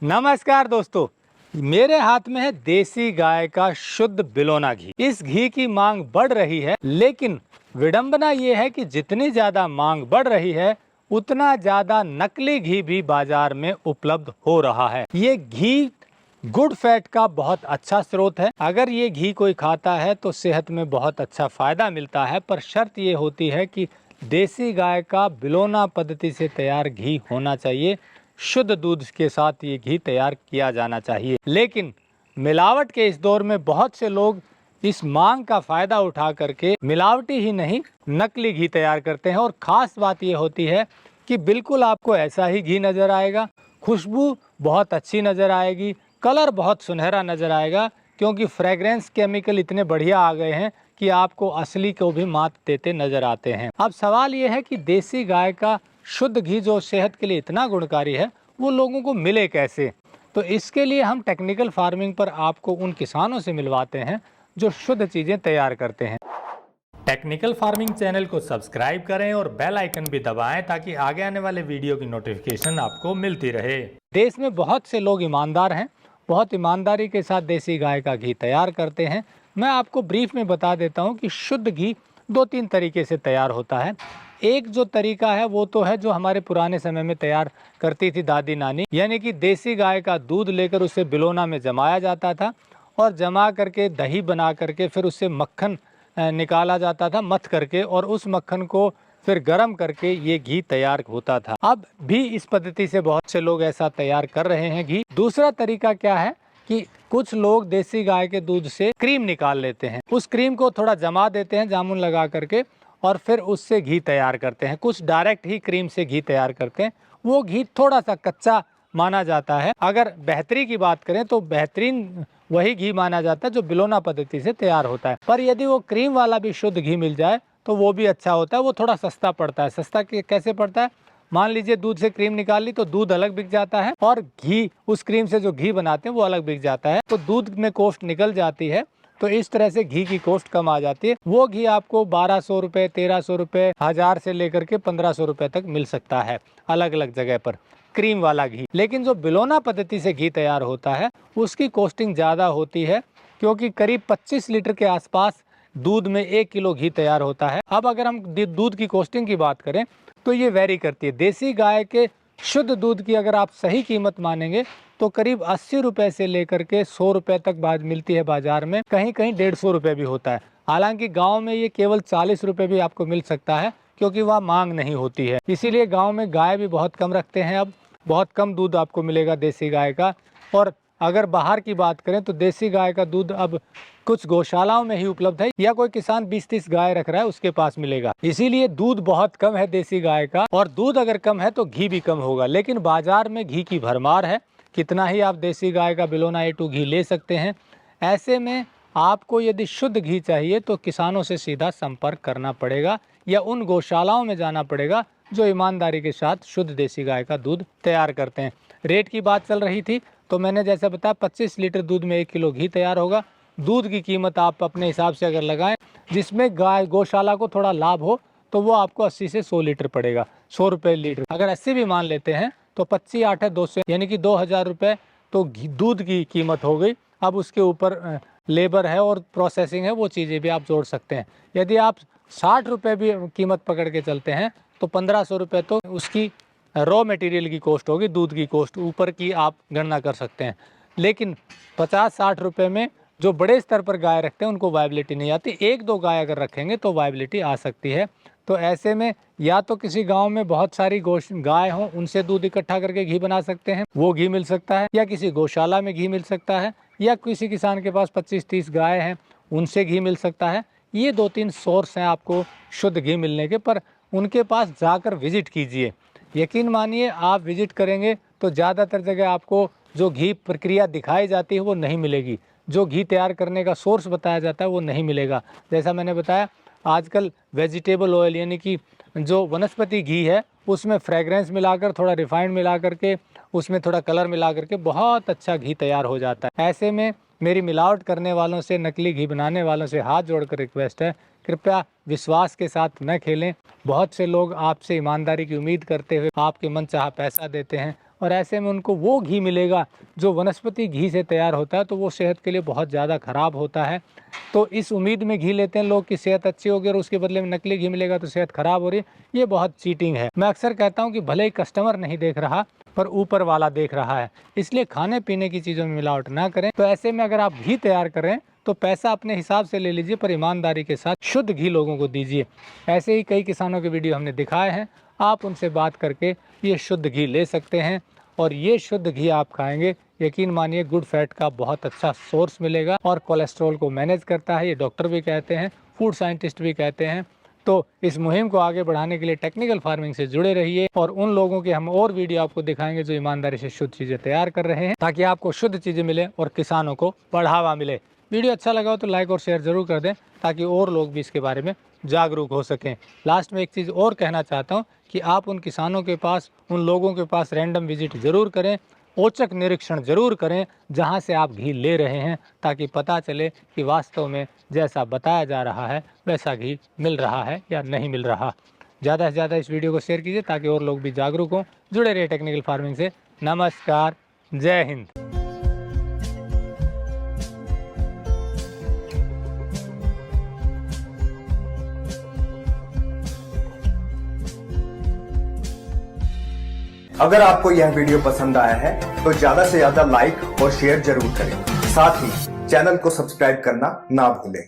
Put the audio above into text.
नमस्कार दोस्तों, मेरे हाथ में है देसी गाय का शुद्ध बिलोना घी। इस घी की मांग बढ़ रही है, लेकिन विडंबना ये है कि जितनी ज्यादा मांग बढ़ रही है उतना ज्यादा नकली घी भी बाजार में उपलब्ध हो रहा है। ये घी गुड फैट का बहुत अच्छा स्रोत है। अगर ये घी कोई खाता है तो सेहत में बहुत अच्छा फायदा मिलता है, पर शर्त ये होती है कि देसी गाय का बिलोना पद्धति से तैयार घी होना चाहिए। शुद्ध दूध के साथ ये घी तैयार किया जाना चाहिए। लेकिन मिलावट के इस दौर में बहुत से लोग इस मांग का फायदा उठा करके मिलावटी ही नहीं नकली घी तैयार करते हैं। और ख़ास बात ये होती है कि बिल्कुल आपको ऐसा ही घी नज़र आएगा, खुशबू बहुत अच्छी नज़र आएगी, कलर बहुत सुनहरा नज़र आएगा, क्योंकि फ्रेगरेंस केमिकल इतने बढ़िया आ गए हैं कि आपको असली को भी मात देते नज़र आते हैं। अब सवाल ये है कि देसी गाय का शुद्ध घी जो सेहत के लिए इतना गुणकारी है वो लोगों को मिले कैसे। तो इसके लिए हम टेक्निकल फार्मिंग पर आपको उन किसानों से मिलवाते हैं जो शुद्ध चीज़ें तैयार करते हैं। टेक्निकल फार्मिंग चैनल को सब्सक्राइब करें और बेल आइकन भी दबाएं ताकि आगे आने वाले वीडियो की नोटिफिकेशन आपको मिलती रहे। देश में बहुत से लोग ईमानदार हैं, बहुत ईमानदारी के साथ देसी गाय का घी तैयार करते हैं। मैं आपको ब्रीफ में बता देता हूं कि शुद्ध घी 2-3 तरीके से तैयार होता है। एक जो तरीका है वो तो है जो हमारे पुराने समय में तैयार करती थी दादी नानी, यानी कि देसी गाय का दूध लेकर उसे बिलोना में जमाया जाता था और जमा करके दही बना करके फिर उससे मक्खन निकाला जाता था मथ करके, और उस मक्खन को फिर गर्म करके ये घी तैयार होता था। अब भी इस पद्धति से बहुत से लोग ऐसा तैयार कर रहे हैं घी। दूसरा तरीका क्या है कि कुछ लोग देसी गाय के दूध से क्रीम निकाल लेते हैं, उस क्रीम को थोड़ा जमा देते हैं जामुन लगा करके और फिर उससे घी तैयार करते हैं। कुछ डायरेक्ट ही क्रीम से घी तैयार करते हैं, वो घी थोड़ा सा कच्चा माना जाता है। अगर बेहतरी की बात करें तो बेहतरीन वही घी माना जाता है जो बिलोना पद्धति से तैयार होता है। पर यदि वो क्रीम वाला भी शुद्ध घी मिल जाए तो वो भी अच्छा होता है। वो थोड़ा सस्ता पड़ता है। सस्ता कैसे पड़ता है? मान लीजिए दूध से क्रीम निकाल ली तो दूध अलग बिक जाता है और घी, उस क्रीम से जो घी बनाते हैं वो अलग बिक जाता है, तो दूध में कॉस्ट निकल जाती है। तो इस तरह से घी की कॉस्ट कम आ जाती है। वो घी आपको 1200 रुपये, 1300 रुपये, 1000 से लेकर के 1500 रुपये तक मिल सकता है अलग अलग जगह पर, क्रीम वाला घी। लेकिन जो बिलोना पद्धति से घी तैयार होता है उसकी कॉस्टिंग ज़्यादा होती है, क्योंकि करीब 25 लीटर के आसपास दूध में 1 किलो घी तैयार होता है। अब अगर हम दूध की कॉस्टिंग की बात करें तो ये वेरी करती है। देसी गाय के शुद्ध दूध की अगर आप सही कीमत मानेंगे तो करीब 80 रुपये से लेकर के 100 रुपये तक बाद मिलती है बाजार में, कहीं कहीं 150 रुपये भी होता है। हालांकि गांव में ये केवल 40 रुपये भी आपको मिल सकता है, क्योंकि वह मांग नहीं होती है। इसीलिए गांव में गाय भी बहुत कम रखते हैं। अब बहुत कम दूध आपको मिलेगा देसी गाय का। और अगर बाहर की बात करें तो देसी गाय का दूध अब कुछ गौशालाओं में ही उपलब्ध है, या कोई किसान 20-30 गाय रख रहा है उसके पास मिलेगा। इसीलिए दूध बहुत कम है देसी गाय का, और दूध अगर कम है तो घी भी कम होगा। लेकिन बाजार में घी की भरमार है, कितना ही आप देसी गाय का बिलोना A2 घी ले सकते हैं। ऐसे में आपको यदि शुद्ध घी चाहिए तो किसानों से सीधा संपर्क करना पड़ेगा, या उन गौशालाओं में जाना पड़ेगा जो ईमानदारी के साथ शुद्ध देसी गाय का दूध तैयार करते हैं। रेट की बात चल रही थी तो मैंने जैसा बताया 25 लीटर दूध में 1 किलो घी तैयार होगा। दूध की कीमत आप अपने हिसाब से अगर लगाएं, जिसमें गाय गौशाला को थोड़ा लाभ हो, तो वो आपको 80 से 100 लीटर पड़ेगा, 100 रुपये लीटर। अगर 80 भी मान लेते हैं तो 25 8 है 200, यानी कि 2000 रुपये तो दूध की कीमत हो गई। अब उसके ऊपर लेबर है और प्रोसेसिंग है, वो चीज़ें भी आप जोड़ सकते हैं। यदि आप 60 रुपये भी कीमत पकड़ के चलते हैं तो 1500 रुपये तो उसकी रॉ मटेरियल की कॉस्ट होगी, दूध की कॉस्ट ऊपर की आप गणना कर सकते हैं। लेकिन 50-60 रुपये में जो बड़े स्तर पर गाय रखते हैं उनको वायबिलिटी नहीं आती। 1-2 गाय अगर रखेंगे तो वायबिलिटी आ सकती है। तो ऐसे में या तो किसी गांव में बहुत सारी गाय हों, उनसे दूध इकट्ठा करके घी बना सकते हैं, वो घी मिल सकता है, या किसी गौशाला में घी मिल सकता है, या किसी किसान के पास 25-30 गाय हैं उनसे घी मिल सकता है। ये 2-3 सोर्स हैं आपको शुद्ध घी मिलने के। पर उनके पास जाकर विजिट कीजिए। यकीन मानिए आप विजिट करेंगे तो ज़्यादातर जगह आपको जो घी प्रक्रिया दिखाई जाती है वो नहीं मिलेगी, जो घी तैयार करने का सोर्स बताया जाता है वो नहीं मिलेगा। जैसा मैंने बताया, आजकल वेजिटेबल ऑयल यानी कि जो वनस्पति घी है उसमें फ्रेगरेंस मिलाकर, थोड़ा रिफाइंड मिला करके, उसमें थोड़ा कलर मिला करके बहुत अच्छा घी तैयार हो जाता है। ऐसे में मेरी मिलावट करने वालों से, नकली घी बनाने वालों से हाथ जोड़कर रिक्वेस्ट है, कृपया विश्वास के साथ न खेलें। बहुत से लोग आपसे ईमानदारी की उम्मीद करते हुए आपके मनचाहा पैसा देते हैं, और ऐसे में उनको वो घी मिलेगा जो वनस्पति घी से तैयार होता है, तो वो सेहत के लिए बहुत ज़्यादा ख़राब होता है। तो इस उम्मीद में घी लेते हैं लोग कि सेहत अच्छी होगी और उसके बदले में नकली घी मिलेगा तो सेहत ख़राब हो रही है, ये बहुत चीटिंग है। मैं अक्सर कहता हूँ कि भले ही कस्टमर नहीं देख रहा पर ऊपर वाला देख रहा है, इसलिए खाने पीने की चीज़ों में मिलावट ना करें। तो ऐसे में अगर आप घी तैयार करें तो पैसा अपने हिसाब से ले लीजिए, पर ईमानदारी के साथ शुद्ध घी लोगों को दीजिए। ऐसे ही कई किसानों के वीडियो हमने दिखाए हैं, आप उनसे बात करके ये शुद्ध घी ले सकते हैं और ये शुद्ध घी आप खाएंगे, यकीन मानिए गुड फैट का बहुत अच्छा सोर्स मिलेगा और कोलेस्ट्रॉल को मैनेज करता है, ये डॉक्टर भी कहते हैं, फूड साइंटिस्ट भी कहते हैं। तो इस मुहिम को आगे बढ़ाने के लिए टेक्निकल फार्मिंग से जुड़े रहिए और उन लोगों के हम और वीडियो आपको दिखाएंगे जो ईमानदारी से शुद्ध चीज़ें तैयार कर रहे हैं, ताकि आपको शुद्ध चीज़ें मिले और किसानों को बढ़ावा मिले। वीडियो अच्छा लगा हो तो लाइक और शेयर ज़रूर कर दें, ताकि और लोग भी इसके बारे में जागरूक हो सकें। लास्ट में एक चीज़ और कहना चाहता हूँ कि आप उन किसानों के पास, उन लोगों के पास रैंडम विजिट ज़रूर करें, औचक निरीक्षण ज़रूर करें जहां से आप घी ले रहे हैं, ताकि पता चले कि वास्तव में जैसा बताया जा रहा है वैसा घी मिल रहा है या नहीं मिल रहा। ज़्यादा से ज़्यादा इस वीडियो को शेयर कीजिए ताकि और लोग भी जागरूक हों। जुड़े रहिए टेक्निकल फार्मिंग से। नमस्कार, जय हिंद। अगर आपको यह वीडियो पसंद आया है तो ज्यादा से ज्यादा लाइक और शेयर जरूर करें। साथ ही चैनल को सब्सक्राइब करना ना भूलें।